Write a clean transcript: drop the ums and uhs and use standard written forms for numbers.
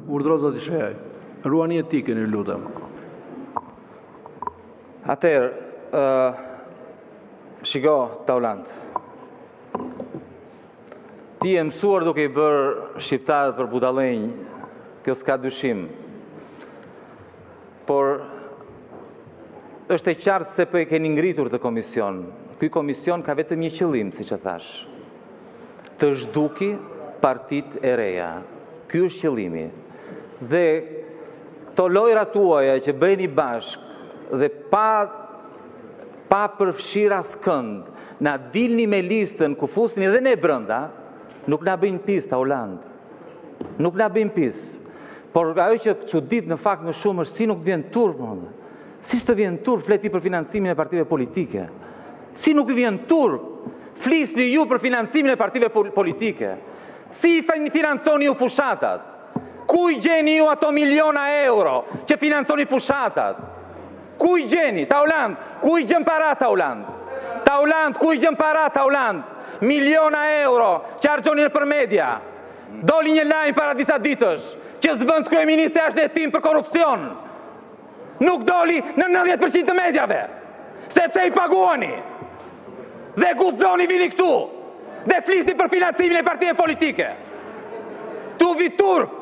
Urdhro zoti Shehaj. Ruani etikën, ju lutem. Atëherë, shiko, Taulant. Ti e mësuar duke i bërë shqiptarët për budallënj, kjo s'ka dyshim. Por është e qartë se po e keni ngritur të komision. Ky komision ka vetëm një qëllim, siç e thash. Të zhduki partitë e reja. Ky është qëllimi. Dhe to lojrat tuaja që bëjni bashkë dhe pa përfshirë askënd, na dilni me listën ku fusni edhe ne brenda, nuk na bëjnë pis, Taulant. Nuk na bëjnë pis. Por ajo që çudit në fakt më shumë është si nuk të vjen turp, më. Si të vjen turp fleti për financimin e partive politike. Si nuk vjen turp flisni ju për financimin e partive politike. Si financoni ju fushatat? Ku i gjeni ju ato miliona euro që financoni fushatat? Ku i gjeni? Taulant, ku i gjen para, Taulant? Taulant, ku i gjen para, Taulant? Miliona euro që argjoni për media. Doli një lajm para disa ditësh që zëvendës kryeministri është hetim për korrupsion. Nuk doli në 90% të mediave, sepse i paguani. Dhe guxoni vini këtu dhe flisni për financimin e partive politike. Tu vi turp.